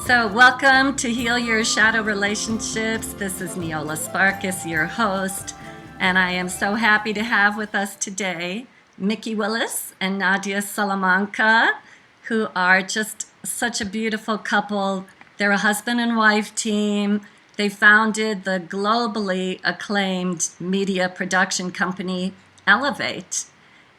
So, welcome to Heal Your Shadow Relationships. This is Neola Sparkus, your host, and I am so happy to have with us today Mikki Willis and Nadia Salamanca, who are just such a beautiful couple. They're a husband and wife team. They founded the globally acclaimed media production company Elevate.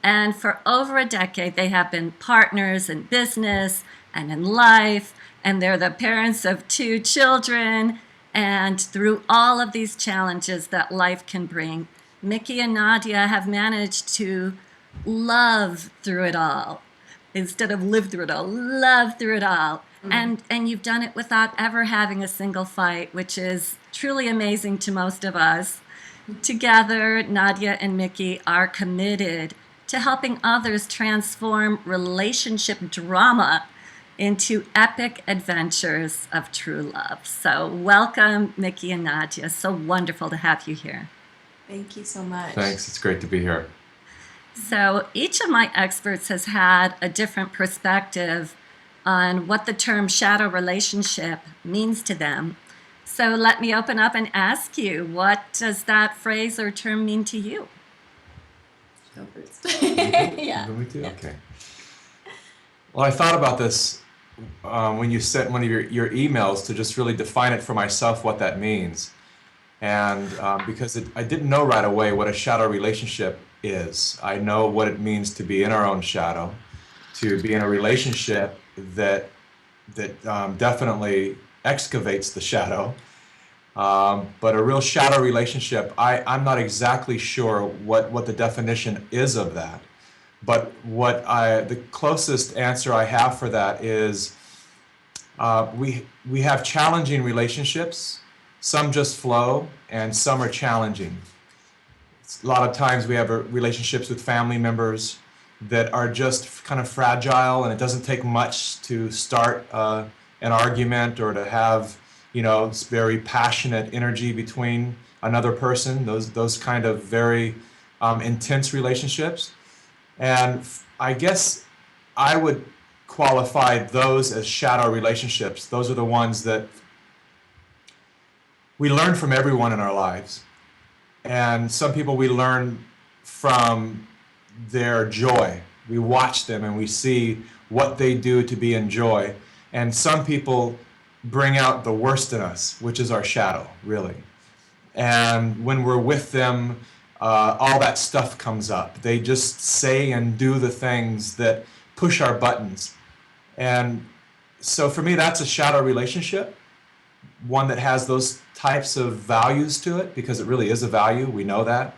And for over a decade, they have been partners in business and in life, and they're the parents of 2 children. And through all of these challenges that life can bring, Mikki and Nadia have managed to love through it all. Instead of live through it all, love through it all. And you've done it without ever having a single fight, which is truly amazing to most of us. Together, Nadia and Mikki are committed to helping others transform relationship drama into epic adventures of true love. So welcome, Mikki and Nadia. So wonderful to have you here. Thank you so much. Thanks. It's great to be here. So each of my experts has had a different perspective on what the term shadow relationship means to them. So let me open up and ask you, what does that phrase or term mean to you? Go first. Yeah. Me too? Okay. Well, I thought about this when you sent one of your emails to just really define it for myself what that means. And because I didn't know right away what a shadow relationship is. I know what it means to be in our own shadow, to be in a relationship that definitely excavates the shadow. But a real shadow relationship, I'm not exactly sure what the definition is of that. But the closest answer I have for that is we have challenging relationships. Some just flow, and some are challenging. A lot of times we have relationships with family members that are just kind of fragile, and it doesn't take much to start an argument or to have this very passionate energy between another person. Those kind of very intense relationships. And I guess I would qualify those as shadow relationships. Those are the ones that we learn from everyone in our lives. And some people we learn from their joy. We watch them and we see what they do to be in joy. And some people bring out the worst in us, which is our shadow, really. And when we're with them, all that stuff comes up. They just say and do the things that push our buttons. And so for me, that's a shadow relationship, one that has those types of values to it, because it really is a value. We know that.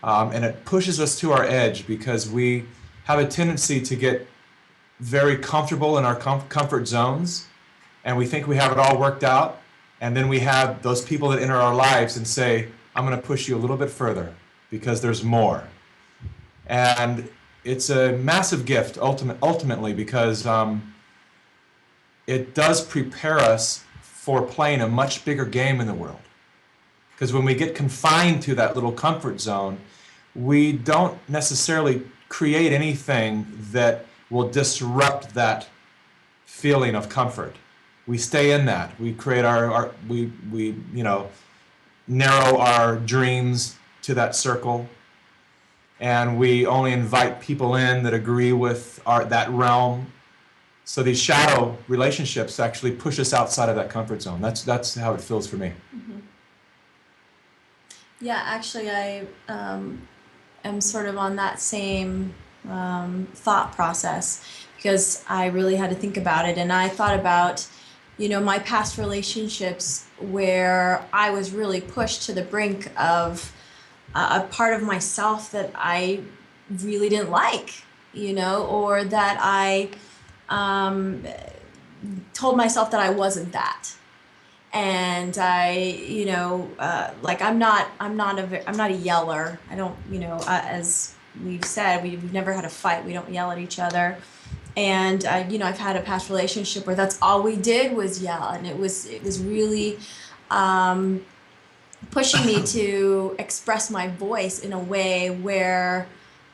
And it pushes us to our edge because we have a tendency to get very comfortable in our comfort zones, and we think we have it all worked out. And then we have those people that enter our lives and say, I'm going to push you a little bit further because there's more. And it's a massive gift ultimately because it does prepare us for playing a much bigger game in the world. Because when we get confined to that little comfort zone, we don't necessarily create anything that will disrupt that feeling of comfort. We stay in that. We create we narrow our dreams to that circle, and we only invite people in that agree with that realm. So these shadow relationships actually push us outside of that comfort zone. That's how it feels for me. Mm-hmm. Yeah, actually, I am sort of on that same thought process because I really had to think about it, and I thought about my past relationships where I was really pushed to the brink of a part of myself that I really didn't like, or that I told myself that I wasn't that. And I, like I'm not a yeller. I don't, as we've said, we've never had a fight. We don't yell at each other. And I've had a past relationship where that's all we did was yell, and it was really pushing me to express my voice in a way where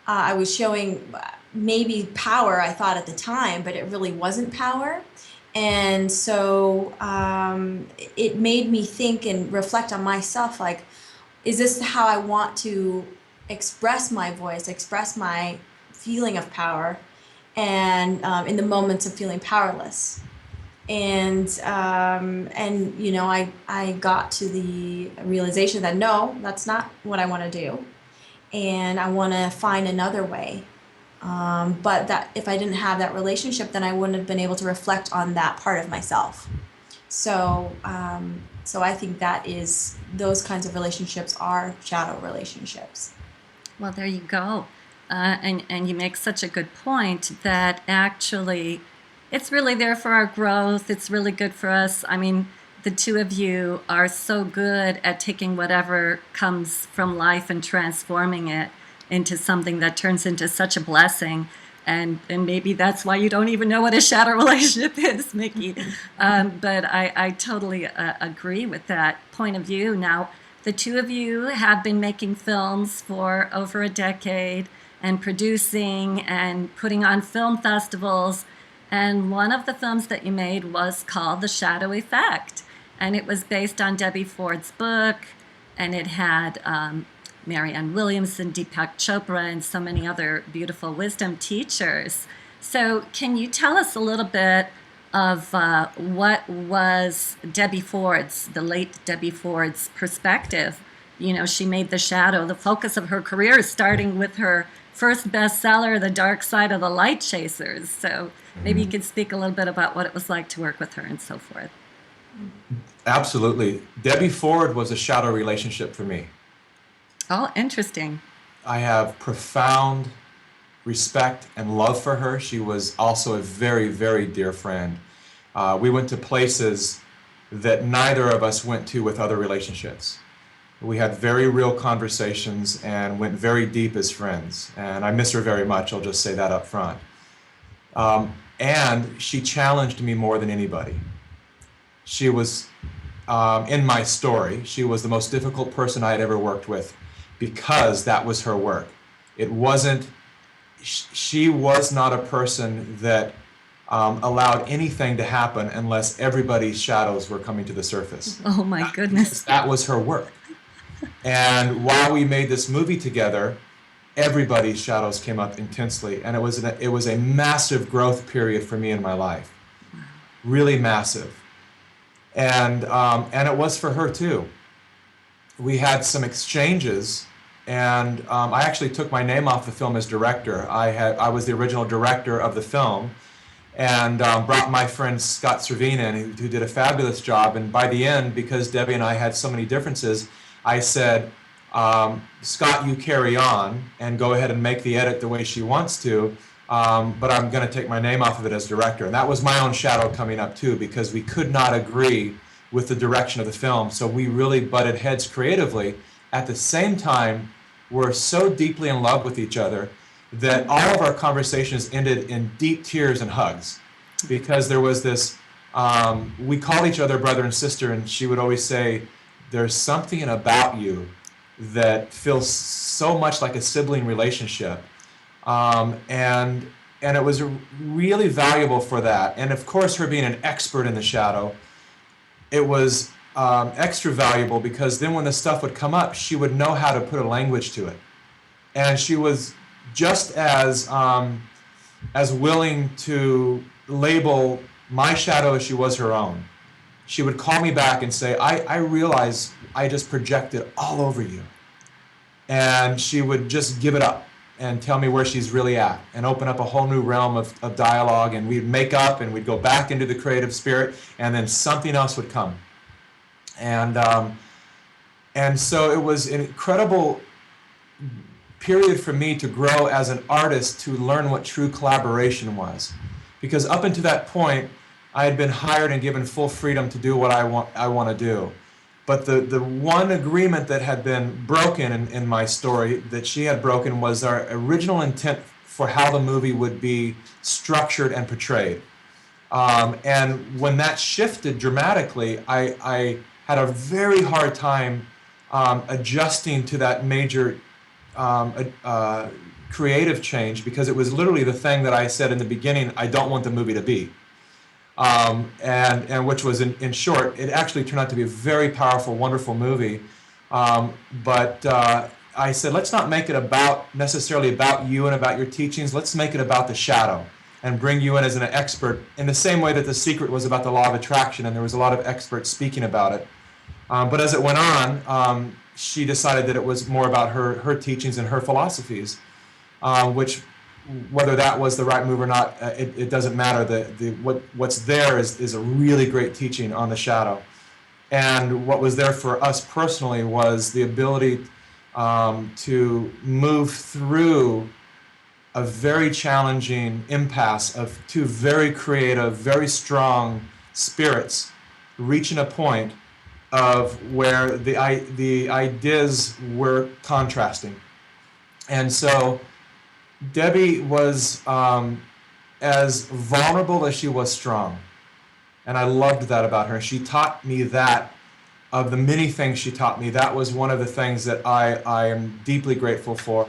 I was showing maybe power, I thought at the time, but it really wasn't power. And so it made me think and reflect on myself, like, is this how I want to express my voice, express my feeling of power, and in the moments of feeling powerless? And you know, I got to the realization that no, that's not what I want to do, and I want to find another way. But that if I didn't have that relationship, then I wouldn't have been able to reflect on that part of myself. So I think that is those kinds of relationships are shadow relationships. Well, there you go. And you make such a good point that actually it's really there for our growth. It's really good for us. I mean, the two of you are so good at taking whatever comes from life and transforming it into something that turns into such a blessing. And maybe that's why you don't even know what a shadow relationship is, Mikki. But I totally agree with that point of view. Now, the two of you have been making films for over a decade and producing and putting on film festivals. And one of the films that you made was called The Shadow Effect. And it was based on Debbie Ford's book. And it had Marianne Williamson, Deepak Chopra, and so many other beautiful wisdom teachers. So can you tell us a little bit of what was Debbie Ford's, the late Debbie Ford's perspective? You know, she made The Shadow the focus of her career, starting with her first bestseller, The Dark Side of the Light Chasers. So maybe you could speak a little bit about what it was like to work with her and so forth. Absolutely. Debbie Ford was a shadow relationship for me. Oh, interesting. I have profound respect and love for her. She was also a very, very dear friend. We went to places that neither of us went to with other relationships. We had very real conversations and went very deep as friends. And I miss her very much, I'll just say that up front. And she challenged me more than anybody. She was, in my story, she was the most difficult person I had ever worked with because that was her work. It wasn't, she was not a person that allowed anything to happen unless everybody's shadows were coming to the surface. Oh my goodness. That was her work. And while we made this movie together, everybody's shadows came up intensely, and it was a massive growth period for me in my life. Really massive. And it was for her too. We had some exchanges, and I actually took my name off the film as director. I was the original director of the film, and brought my friend Scott Servine in, who did a fabulous job. And by the end, because Debbie and I had so many differences, I said, Scott, you carry on and go ahead and make the edit the way she wants to, but I'm going to take my name off of it as director. And that was my own shadow coming up too, because we could not agree with the direction of the film. So we really butted heads creatively. At the same time, we're so deeply in love with each other that all of our conversations ended in deep tears and hugs, because there was this, we called each other brother and sister, and she would always say, there's something about you that feels so much like a sibling relationship. And it was really valuable for that. And of course, her being an expert in the shadow, it was extra valuable, because then when the stuff would come up, she would know how to put a language to it. And she was just as willing to label my shadow as she was her own. She would call me back and say, I realize I just projected all over you. And she would just give it up and tell me where she's really at and open up a whole new realm of dialogue, and we'd make up and we'd go back into the creative spirit, and then something else would come. And so it was an incredible period for me to grow as an artist, to learn what true collaboration was. Because up until that point, I had been hired and given full freedom to do what I want to do. But the one agreement that had been broken in my story, that she had broken, was our original intent for how the movie would be structured and portrayed. And when that shifted dramatically, I had a very hard time adjusting to that major creative change, because it was literally the thing that I said in the beginning I don't want the movie to be. and which was in short, it actually turned out to be a very powerful, wonderful movie. But I said, let's not make it necessarily about you and about your teachings. Let's make it about the shadow and bring you in as an expert in the same way that The Secret was about the law of attraction and there was a lot of experts speaking about it. But as it went on, she decided that it was more about her teachings and her philosophies, which, whether that was the right move or not, it doesn't matter. What's there is a really great teaching on the shadow. And what was there for us personally was the ability to move through a very challenging impasse of two very creative, very strong spirits reaching a point of where the ideas were contrasting. And so Debbie was as vulnerable as she was strong. And I loved that about her. She taught me that. Of the many things she taught me, that was one of the things that I am deeply grateful for.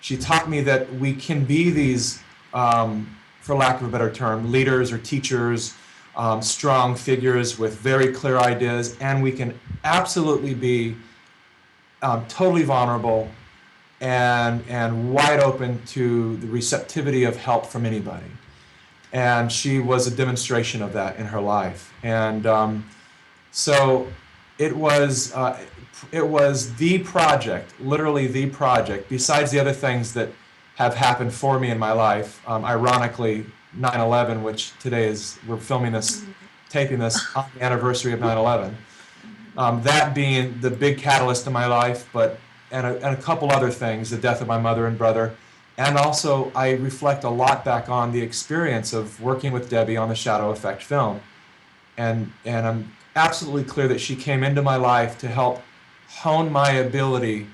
She taught me that we can be these, for lack of a better term, leaders or teachers, strong figures with very clear ideas, and we can absolutely be totally vulnerable and wide open to the receptivity of help from anybody. And she was a demonstration of that in her life. And so it was the project, literally the project, besides the other things that have happened for me in my life. Ironically, 9/11, which today we're filming this, taping this on the anniversary of 9/11. That being the big catalyst in my life, and a couple other things, the death of my mother and brother. And also, I reflect a lot back on the experience of working with Debbie on the Shadow Effect film. And I'm absolutely clear that she came into my life to help hone my ability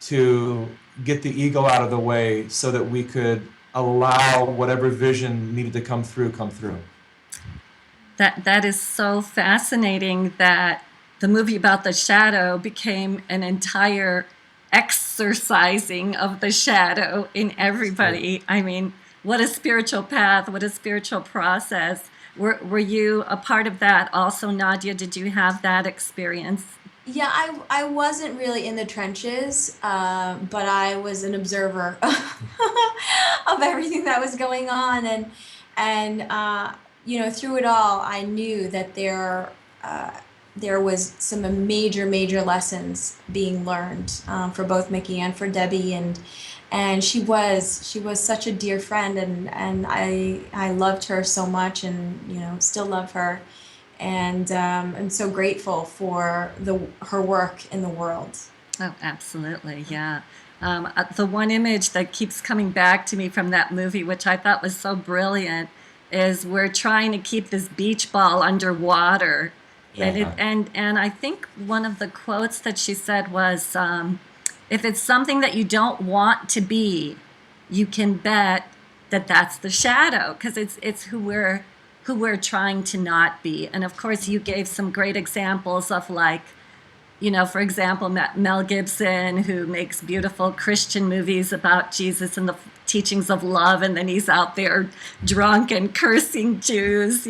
to get the ego out of the way so that we could allow whatever vision needed to come through. That is so fascinating that the movie about the shadow became an entire exercising of the shadow in everybody. I mean, what a spiritual path, what a spiritual process. Were you a part of that also, Nadia? Did you have that experience? Yeah, I wasn't really in the trenches, but I was an observer of everything that was going on, and through it all, I knew that there was some major lessons being learned for both Mikki and for Debbie, and she was such a dear friend, and I loved her so much, and still love her, and I'm so grateful for her work in the world. Oh, absolutely, yeah. The one image that keeps coming back to me from that movie, which I thought was so brilliant, is we're trying to keep this beach ball underwater. Yeah. And I think one of the quotes that she said was, if it's something that you don't want to be, you can bet that that's the shadow, because it's who we're trying to not be. And of course, you gave some great examples of, like, for example, Mel Gibson, who makes beautiful Christian movies about Jesus and the teachings of love, and then he's out there drunk and cursing Jews,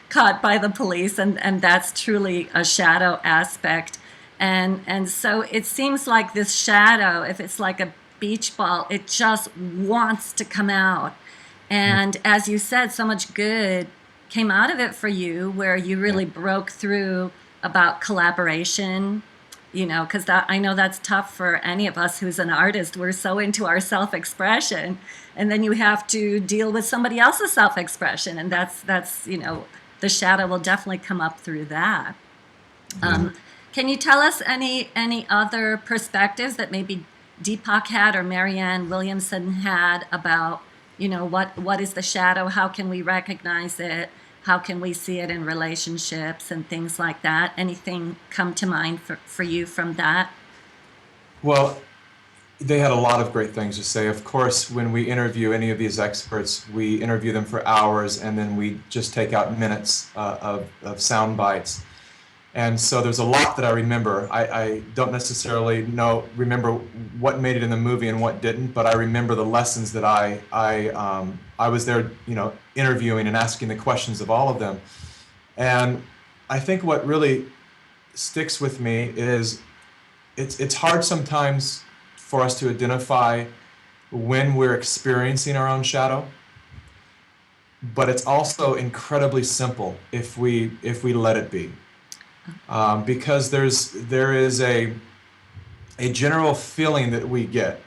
caught by the police, and that's truly a shadow aspect. And so it seems like this shadow, if it's like a beach ball, it just wants to come out. And as you said, so much good came out of it for you, where you really broke through about collaboration, because I know that's tough for any of us who's an artist. We're so into our self-expression, and then you have to deal with somebody else's self-expression, and that's the shadow will definitely come up through that. Can you tell us any other perspectives that maybe Deepak had or Marianne Williamson had about, what is the shadow? How can we recognize it? How can we see it in relationships and things like that? Anything come to mind for you from that? Well, they had a lot of great things to say. Of course, when we interview any of these experts, we interview them for hours, and then we just take out minutes of sound bites. And so there's a lot that I remember. I don't necessarily remember what made it in the movie and what didn't, but I remember the lessons that I was there, interviewing and asking the questions of all of them. And I think what really sticks with me is it's hard sometimes for us to identify when we're experiencing our own shadow, but it's also incredibly simple if we let it be. Because there is a general feeling that we get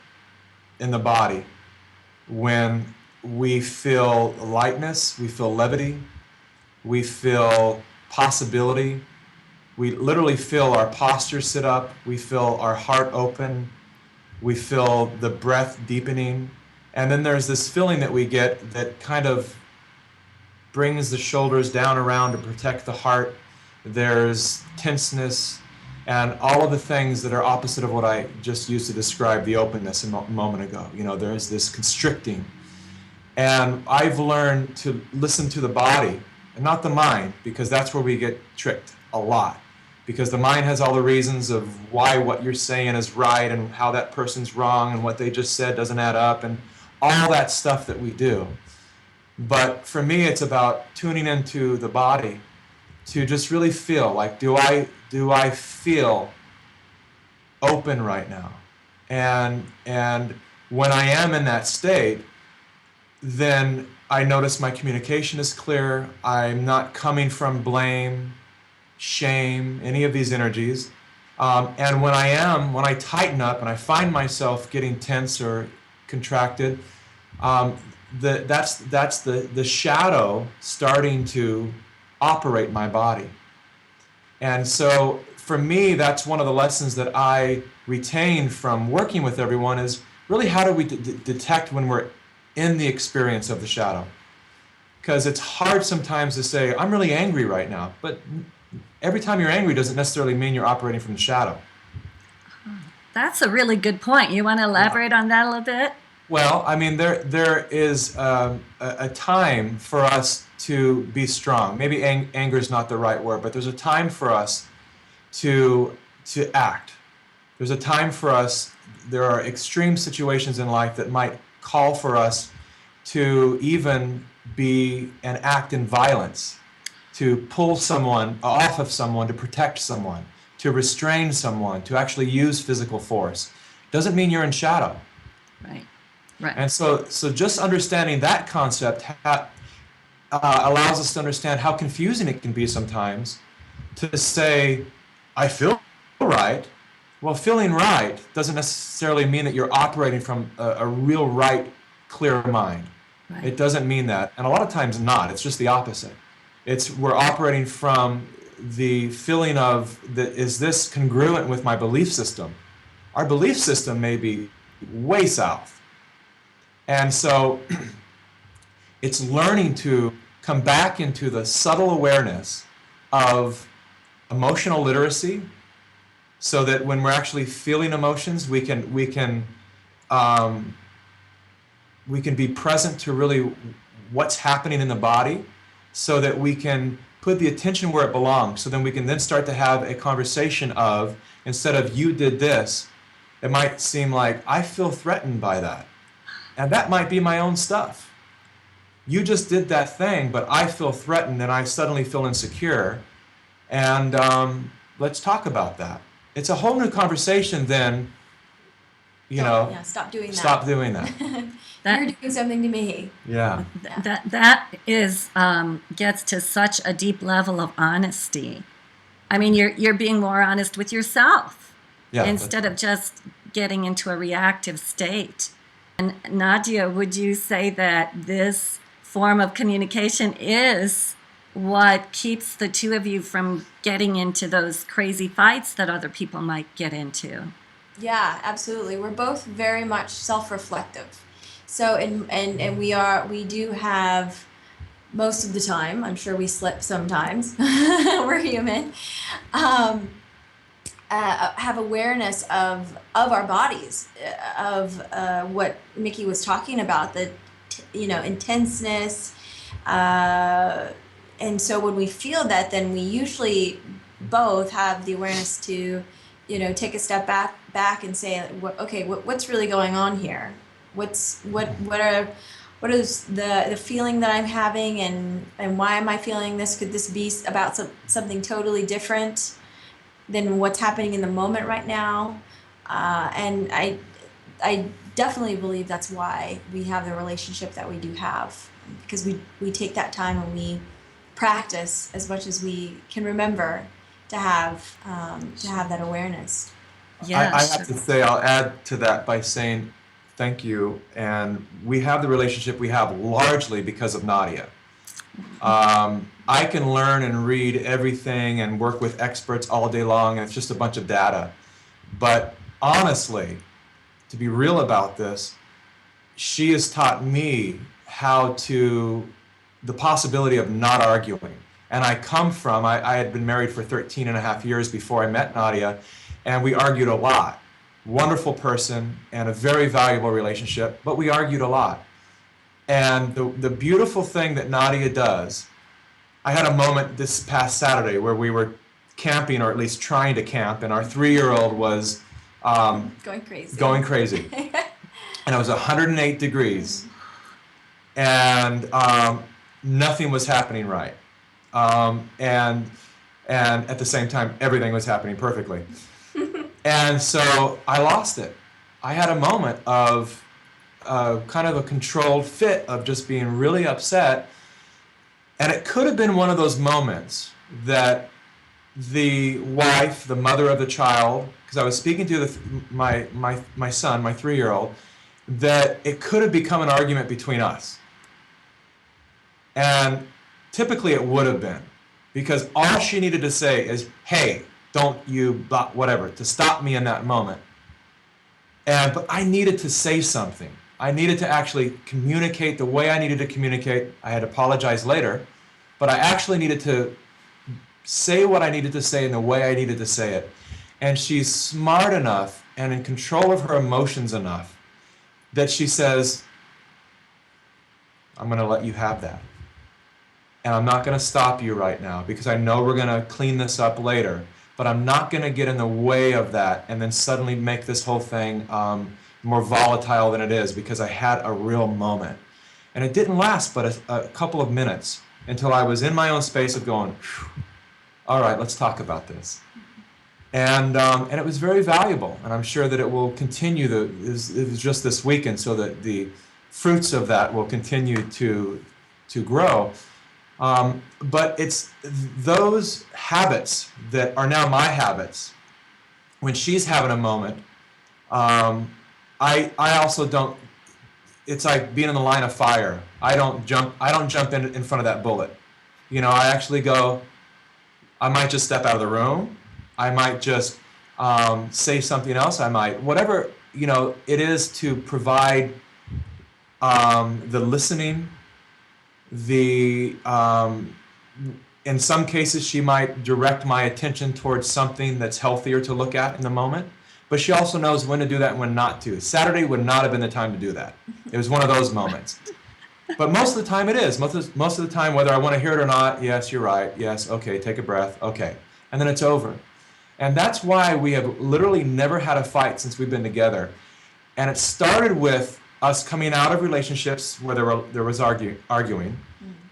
in the body when we feel lightness, we feel levity, we feel possibility, we literally feel our posture sit up, we feel our heart open, we feel the breath deepening, and then there's this feeling that we get that kind of brings the shoulders down around to protect the heart. There's tenseness and all of the things that are opposite of what I just used to describe the openness a moment ago. There's this constricting. And I've learned to listen to the body and not the mind, because that's where we get tricked a lot. Because the mind has all the reasons of why what you're saying is right and how that person's wrong and what they just said doesn't add up and all that stuff that we do. But for me, it's about tuning into the body to just really feel like, do I feel open right now? And when I am in that state, then I notice my communication is clear. I'm not coming from blame, shame, any of these energies. And when I tighten up and I find myself getting tense or contracted, that's the shadow starting to operate my body. And so for me, that's one of the lessons that I retain from working with everyone is really how do we detect when we're in the experience of the shadow? Because it's hard sometimes to say, I'm really angry right now, but every time you're angry doesn't necessarily mean you're operating from the shadow. That's a really good point. You want to elaborate on that a little bit? Well, I mean, there is a time for us to be strong. Maybe anger is not the right word, but there's a time for us to act. There's a time for us. There are extreme situations in life that might call for us to even be and act in violence, to pull someone off of someone, to protect someone, to restrain someone, to actually use physical force. Doesn't mean you're in shadow. Right. Right. And so just understanding that concept allows us to understand how confusing it can be sometimes to say, I feel right. Well, feeling right doesn't necessarily mean that you're operating from a real right, clear mind. Right. It doesn't mean that. And a lot of times not. It's just the opposite. We're operating from the feeling of, is this congruent with my belief system? Our belief system may be way south. And so it's learning to come back into the subtle awareness of emotional literacy so that when we're actually feeling emotions, we can be present to really what's happening in the body so that we can put the attention where it belongs. So then we can then start to have a conversation of, instead of you did this, it might seem like I feel threatened by that. And that might be my own stuff. You just did that thing, but I feel threatened and I suddenly feel insecure. And let's talk about that. It's a whole new conversation then, stop doing that. Stop doing that. You're doing something to me. Yeah. That is gets to such a deep level of honesty. I mean, you're being more honest with yourself instead of just getting into a reactive state. And Nadia, would you say that this form of communication is what keeps the two of you from getting into those crazy fights that other people might get into? Yeah, absolutely. We're both very much self-reflective. So, and we do have, most of the time, I'm sure we slip sometimes, we're human, have awareness of our bodies, of what Mikki was talking about, the intenseness, and so when we feel that, then we usually both have the awareness to, take a step back and say, okay, what's really going on here? What is the feeling that I'm having, and why am I feeling this? Could this be about something totally different than what's happening in the moment right now? And I definitely believe that's why we have the relationship that we do have, because we take that time and we practice as much as we can remember to have that awareness. Yeah, I sure. have to say, I'll add to that by saying thank you. And we have the relationship we have largely because of Nadia. I can learn and read everything and work with experts all day long, and it's just a bunch of data. But honestly, to be real about this, she has taught me the possibility of not arguing. And I had been married for 13 and a half years before I met Nadia, and we argued a lot. Wonderful person and a very valuable relationship, but we argued a lot. And the beautiful thing that Nadia does, I had a moment this past Saturday where we were camping, or at least trying to camp, and our 3-year-old was Going crazy. going crazy. And it was 108 degrees, and nothing was happening right. And at the same time, everything was happening perfectly. And so I lost it. I had a moment of kind of a controlled fit of just being really upset. And it could have been one of those moments that the wife, the mother of the child, because I was speaking to my son, my 3-year-old, that it could have become an argument between us. And typically it would have been, because all she needed to say is, hey, don't you, whatever, to stop me in that moment. But I needed to say something. I needed to actually communicate the way I needed to communicate. I had to apologize later, but I actually needed to say what I needed to say in the way I needed to say it. And she's smart enough and in control of her emotions enough that she says, I'm going to let you have that. And I'm not going to stop you right now, because I know we're going to clean this up later, but I'm not going to get in the way of that and then suddenly make this whole thing more volatile than it is, because I had a real moment. And it didn't last but a couple of minutes until I was in my own space of going, all right, let's talk about this. And it was very valuable, and I'm sure that it will continue. It was just this weekend, so that the fruits of that will continue to grow. But it's those habits that are now my habits. When she's having a moment, I also don't. It's like being in the line of fire. I don't jump in front of that bullet. I actually go. I might just step out of the room. I might just say something else. I might, whatever, it is to provide the listening, in some cases she might direct my attention towards something that's healthier to look at in the moment, but she also knows when to do that and when not to. Saturday would not have been the time to do that. It was one of those moments. But most of the time it is. Most of the time, whether I want to hear it or not, yes, you're right, yes, okay, take a breath, okay. And then it's over. And that's why we have literally never had a fight since we've been together. And it started with us coming out of relationships where there was arguing,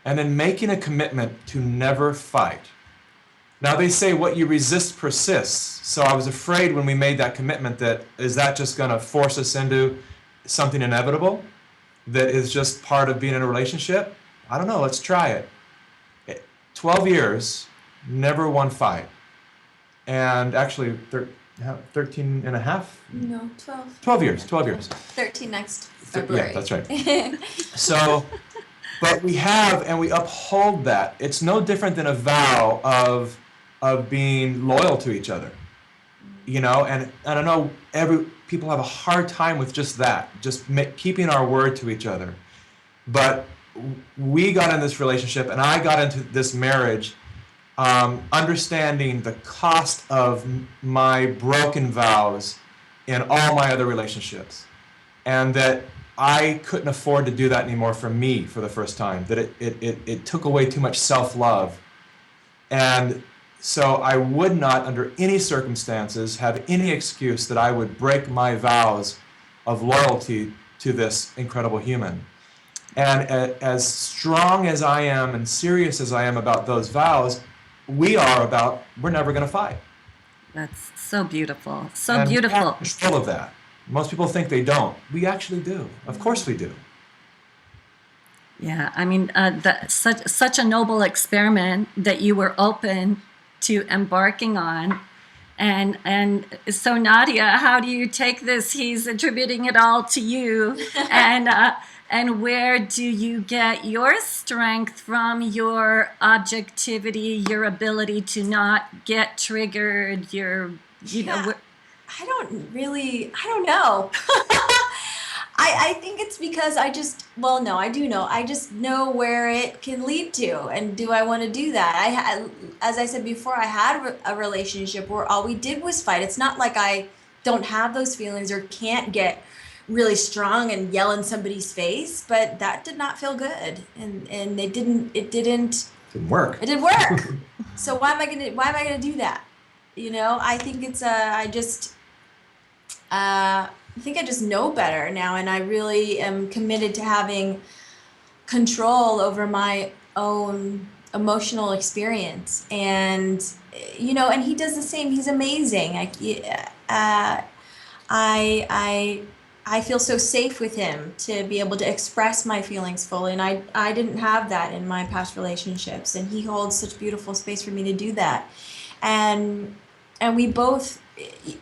and then making a commitment to never fight. Now they say what you resist persists. So I was afraid when we made that commitment that, is that just going to force us into something inevitable that is just part of being in a relationship? I don't know, let's try it. 12 years, never one fight. And actually 13 and a half? No, 12. 12 years. 13 next February. Yeah, that's right. So, but we have, and we uphold that. It's no different than a vow of being loyal to each other. And I know people have a hard time with just that, just keeping our word to each other. But we got in this relationship, and I got into this marriage understanding the cost of my broken vows in all my other relationships, and that I couldn't afford to do that anymore for me for the first time, that it took away too much self-love. And so I would not, under any circumstances, have any excuse that I would break my vows of loyalty to this incredible human. And as strong as I am and serious as I am about those vows, we're never going to fight. That's so beautiful. So And we beautiful. have control of that. Most people think they don't. We actually do. Of course we do. Yeah, I mean, such a noble experiment that you were open to embarking on. And so Nadia, how do you take this? He's attributing it all to you. And where do you get your strength from, your objectivity, your ability to not get triggered, you know, I don't know. I think it's because I do know. I just know where it can lead to, and do I want to do that? As I said before, I had a relationship where all we did was fight. It's not like I don't have those feelings or can't get really strong and yell in somebody's face, but that did not feel good, and it didn't work. It didn't work. So why am I gonna do that? You know, I think it's I think I just know better now, and I really am committed to having control over my own emotional experience. And you know, and he does the same. He's amazing. I feel so safe with him to be able to express my feelings fully, and I didn't have that in my past relationships, and he holds such beautiful space for me to do that. And we both,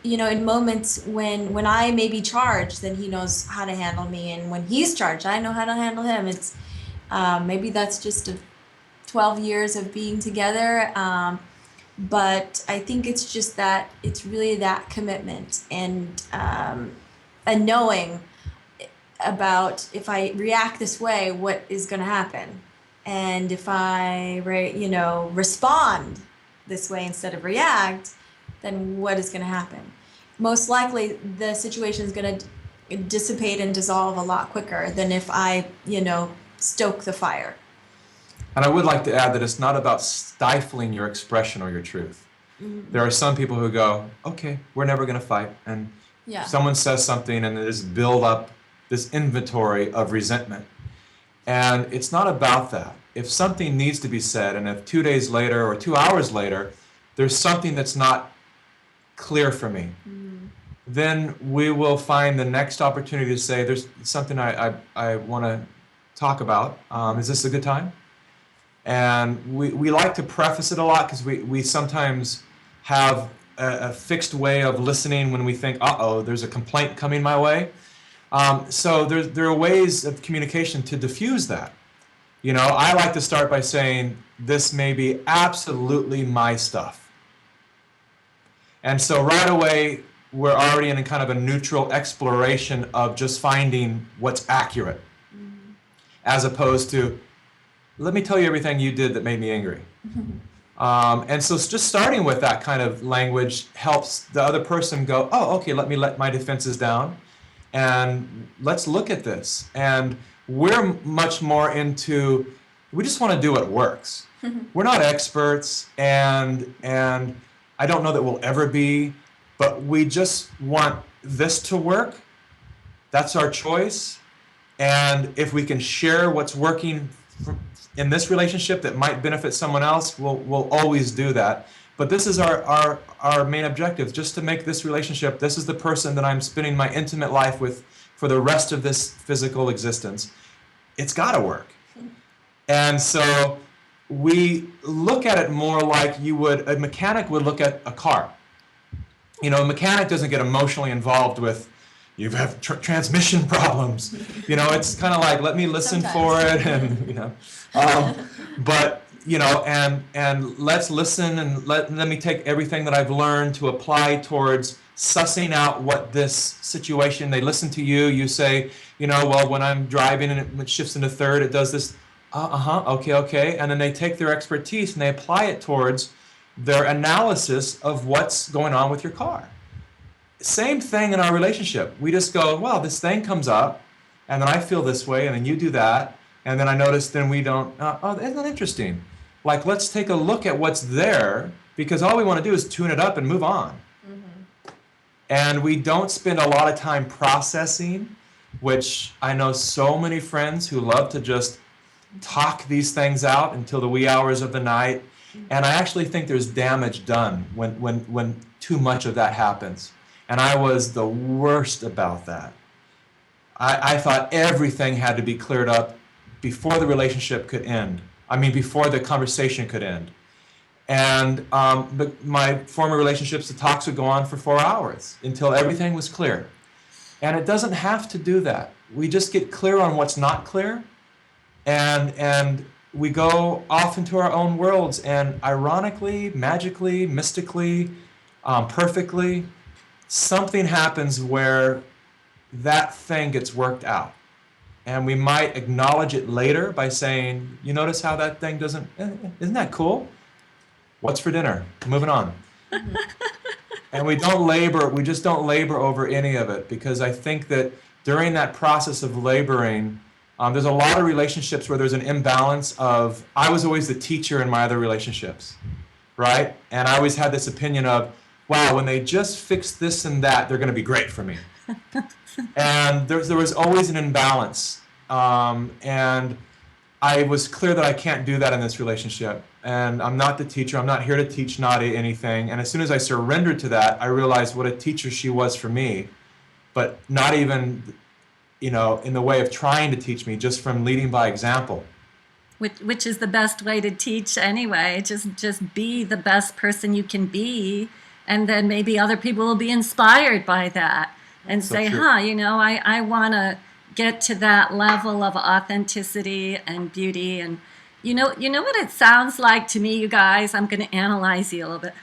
you know, in moments when I may be charged, then he knows how to handle me, and when he's charged, I know how to handle him. It's maybe that's just 12 years of being together, but I think it's just that it's really that commitment, and knowing about, if I react this way, what is going to happen, and if I respond this way instead of react, then what is going to happen? Most likely, the situation is going to dissipate and dissolve a lot quicker than if I, stoke the fire. And I would like to add that it's not about stifling your expression or your truth. Mm-hmm. There are some people who go, okay, we're never going to fight. And someone says something and they just build up this inventory of resentment. And it's not about that. If something needs to be said, and if 2 days later or 2 hours later, there's something that's not clear for me, then we will find the next opportunity to say, there's something I want to talk about. Is this a good time? And we like to preface it a lot because we sometimes have a fixed way of listening when we think, there's a complaint coming my way. So there are ways of communication to diffuse that. You know, I like to start by saying, this may be absolutely my stuff. And so right away, we're already in a kind of a neutral exploration of just finding what's accurate, as opposed to, let me tell you everything you did that made me angry. And so just starting with that kind of language helps the other person go, okay, let me let my defenses down, and let's look at this. And we're much more into, we just want to do what works. We're not experts, and I don't know that we'll ever be, but we just want this to work. That's our choice. And if we can share what's working in this relationship that might benefit someone else, we'll always do that. But this is our main objective, just to make this relationship, this is the person that I'm spending my intimate life with for the rest of this physical existence. It's got to work. And so we look at it more like a mechanic would look at a car. You know, a mechanic doesn't get emotionally involved with, you have transmission problems. You know, it's kind of like, let me listen for it, and but and let's listen, and let me take everything that I've learned to apply towards sussing out what this situation. They listen to you. You say, well, when I'm driving and it shifts into third, it does this. Okay, and then they take their expertise and they apply it towards their analysis of what's going on with your car. Same thing in our relationship. We just go, well, this thing comes up, and then I feel this way, and then you do that, and then I notice then we don't, isn't that interesting? Like, let's take a look at what's there, because all we want to do is tune it up and move on. And we don't spend a lot of time processing, which I know so many friends who love to just talk these things out until the wee hours of the night. And I actually think there's damage done when too much of that happens. And I was the worst about that. I thought everything had to be cleared up before the relationship could end. I mean, before the conversation could end. And but my former relationships, the talks would go on for 4 hours until everything was clear. And it doesn't have to do that. We just get clear on what's not clear, and we go off into our own worlds. And ironically, magically, mystically, perfectly, something happens where that thing gets worked out. And we might acknowledge it later by saying, you notice how that thing doesn't, isn't that cool? What's for dinner? Moving on. And we just don't labor over any of it, because I think that during that process of laboring, there's a lot of relationships where there's an imbalance of, I was always the teacher in my other relationships, right? And I always had this opinion of, wow, when they just fix this and that, they're going to be great for me. And there was always an imbalance. And I was clear that I can't do that in this relationship. And I'm not the teacher. I'm not here to teach Nadia anything. And as soon as I surrendered to that, I realized what a teacher she was for me, but not even, in the way of trying to teach me, just from leading by example. Which is the best way to teach anyway. Just be the best person you can be, and then maybe other people will be inspired by that and say, I want to get to that level of authenticity and beauty. And you know what it sounds like to me, you guys? I'm going to analyze you a little bit.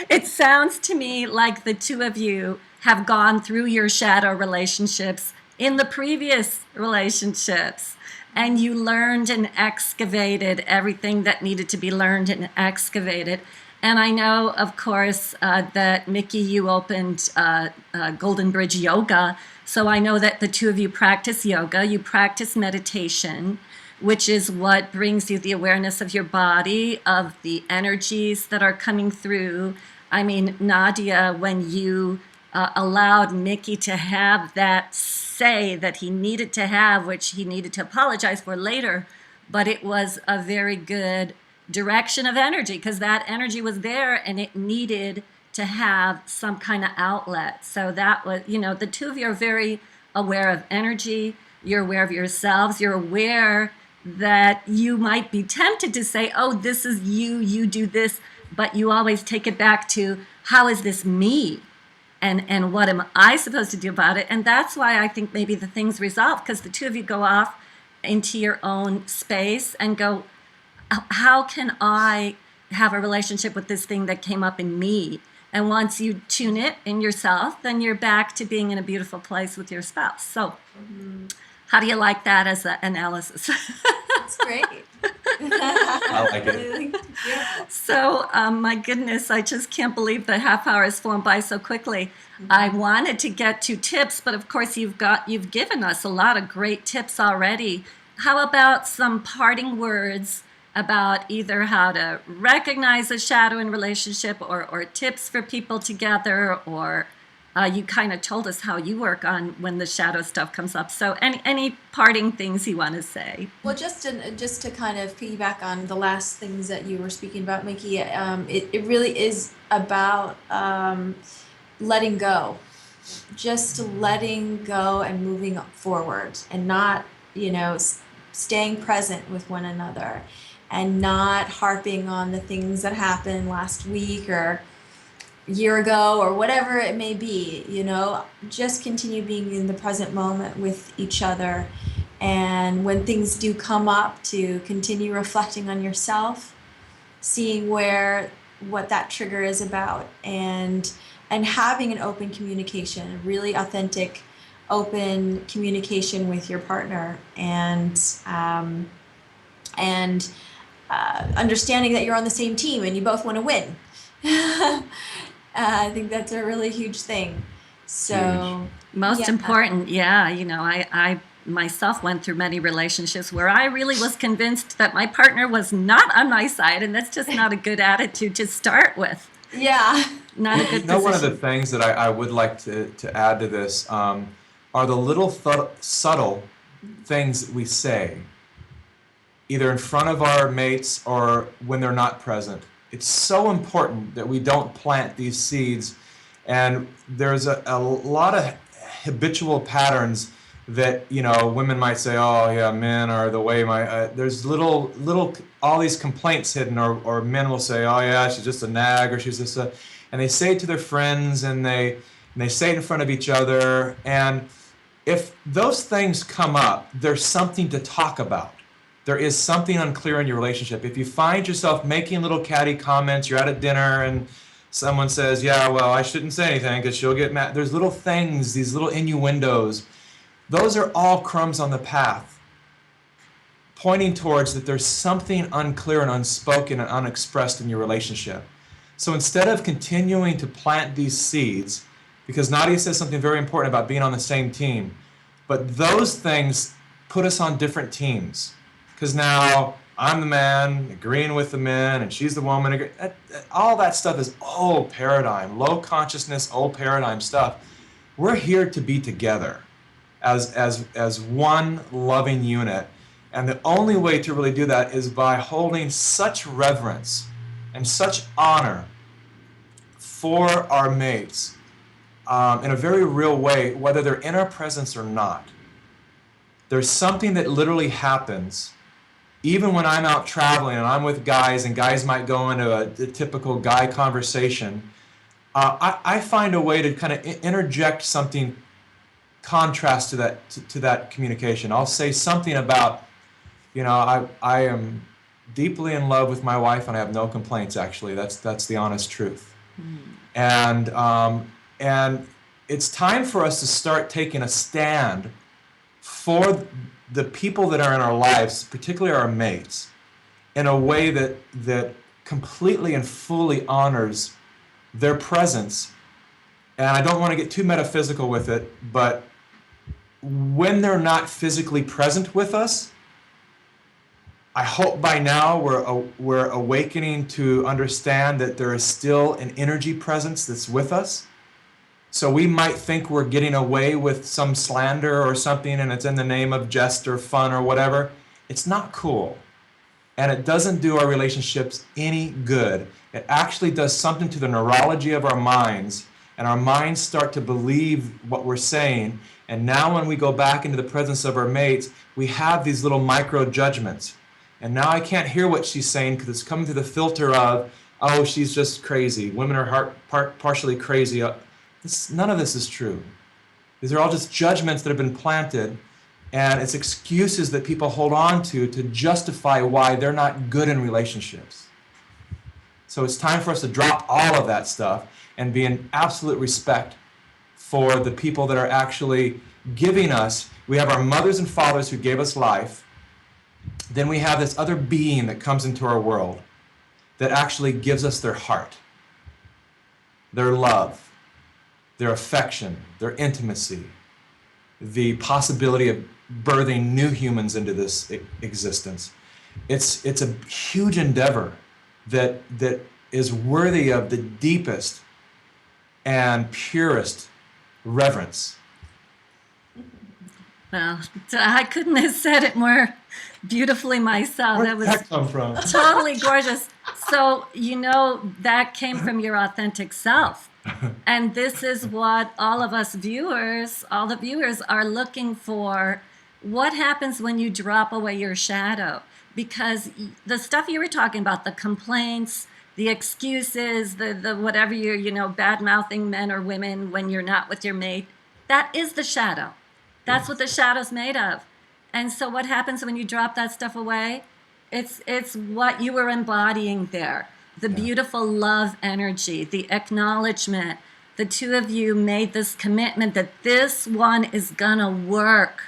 It sounds to me like the two of you have gone through your shadow relationships in the previous relationships, and you learned and excavated everything that needed to be learned and excavated. And I know, of course, that Mikki, you opened Golden Bridge Yoga. So I know that the two of you practice yoga, you practice meditation, which is what brings you the awareness of your body, of the energies that are coming through. I mean, Nadia, when you allowed Mikki to have that say that he needed to have, which he needed to apologize for later, but it was a very good direction of energy, because that energy was there and it needed to have some kind of outlet. So that was, the two of you are very aware of energy. You're aware of yourselves. You're aware that you might be tempted to say, oh, this is you do this, but you always take it back to, how is this me? And what am I supposed to do about it? And that's why I think maybe the thing's resolved, because the two of you go off into your own space and go, how can I have a relationship with this thing that came up in me? And once you tune it in yourself, then you're back to being in a beautiful place with your spouse. So how do you like that as an analysis? That's great. I like it. Yeah. So, my goodness, I just can't believe the half hour has flown by so quickly. I wanted to get to tips, but of course you've given us a lot of great tips already. How about some parting words about either how to recognize a shadow in relationship, or tips for people together, or you kind of told us how you work on when the shadow stuff comes up. So any parting things you want to say? Well, just to kind of piggyback on the last things that you were speaking about, Mikki, it really is about letting go, just letting go and moving forward, and not, staying present with one another, and not harping on the things that happened last week or a year ago or whatever it may be. Just continue being in the present moment with each other. And when things do come up, to continue reflecting on yourself, seeing what that trigger is about, and having an open communication, really authentic, open communication with your partner, and understanding that you're on the same team and you both want to win. I think that's a really huge thing. So most important, I myself went through many relationships where I really was convinced that my partner was not on my side, and that's just not a good attitude to start with. Yeah. Not a good One of the position. things that I would like to add to this are the little subtle things that we say, either in front of our mates or when they're not present. It's so important that we don't plant these seeds. And there's a lot of habitual patterns that, women might say, oh yeah, men are the way there's little, all these complaints hidden, or men will say, oh yeah, she's just a nag, or she's just and they say it to their friends, and they say it in front of each other. And if those things come up, there's something to talk about. There is something unclear in your relationship. If you find yourself making little catty comments, you're at a dinner and someone says, yeah, well, I shouldn't say anything because she'll get mad. There's little things, these little innuendos. Those are all crumbs on the path, pointing towards that there's something unclear and unspoken and unexpressed in your relationship. So instead of continuing to plant these seeds, because Nadia says something very important about being on the same team, but those things put us on different teams. Because now I'm the man agreeing with the men, and she's the woman. All that stuff is old paradigm, low consciousness, old paradigm stuff. We're here to be together as one loving unit. And the only way to really do that is by holding such reverence and such honor for our mates in a very real way, whether they're in our presence or not. There's something that literally happens even when I'm out traveling and I'm with guys, and guys might go into a typical guy conversation. I find a way to kind of interject something contrast to that communication. I'll say something about, I am deeply in love with my wife and I have no complaints. Actually, that's the honest truth. And it's time for us to start taking a stand for the people that are in our lives, particularly our mates, in a way that completely and fully honors their presence. And I don't want to get too metaphysical with it, but when they're not physically present with us, I hope by now we're awakening to understand that there is still an energy presence that's with us. So we might think we're getting away with some slander or something, and it's in the name of jest or fun or whatever. It's not cool. And it doesn't do our relationships any good. It actually does something to the neurology of our minds, and our minds start to believe what we're saying. And now when we go back into the presence of our mates, we have these little micro judgments. And now I can't hear what she's saying because it's coming through the filter of, oh, she's just crazy. Women are partially crazy. None of this is true. These are all just judgments that have been planted, and it's excuses that people hold on to justify why they're not good in relationships. So it's time for us to drop all of that stuff and be in absolute respect for the people that are actually giving us. We have our mothers and fathers who gave us life. Then we have this other being that comes into our world that actually gives us their heart, their love, their affection, their intimacy, the possibility of birthing new humans into this existence. It's a huge endeavor that is worthy of the deepest and purest reverence. Well, I couldn't have said it more beautifully myself. Where That did was that come from? totally gorgeous. So, that came from your authentic self. And this is what all the viewers are looking for. What happens when you drop away your shadow? Because the stuff you were talking about, the complaints, the excuses, the whatever you're, bad-mouthing men or women when you're not with your mate, that is the shadow. That's what the shadow's made of. And so what happens when you drop that stuff away? It's what you were embodying there. The beautiful love energy, the acknowledgement. The two of you made this commitment that this one is gonna work.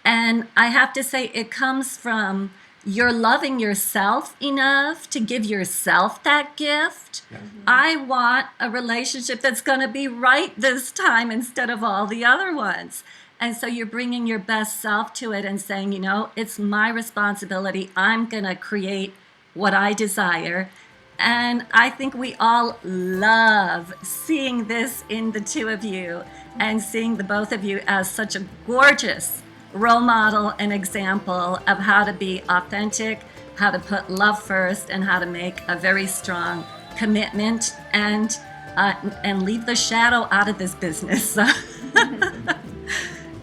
And I have to say, it comes from you're loving yourself enough to give yourself that gift. Yeah. I want a relationship that's gonna be right this time instead of all the other ones. And so you're bringing your best self to it and saying, you know, it's my responsibility. I'm going to create what I desire. And I think we all love seeing this in the two of you and seeing the both of you as such a gorgeous role model and example of how to be authentic, how to put love first, and how to make a very strong commitment and leave the shadow out of this business.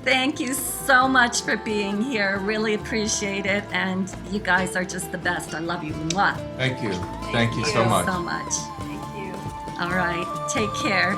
Thank you so much for being here. Really appreciate it. And you guys are just the best. I love you. Mwah. Thank you. Thank you so much. So much. Thank you. All right. Take care.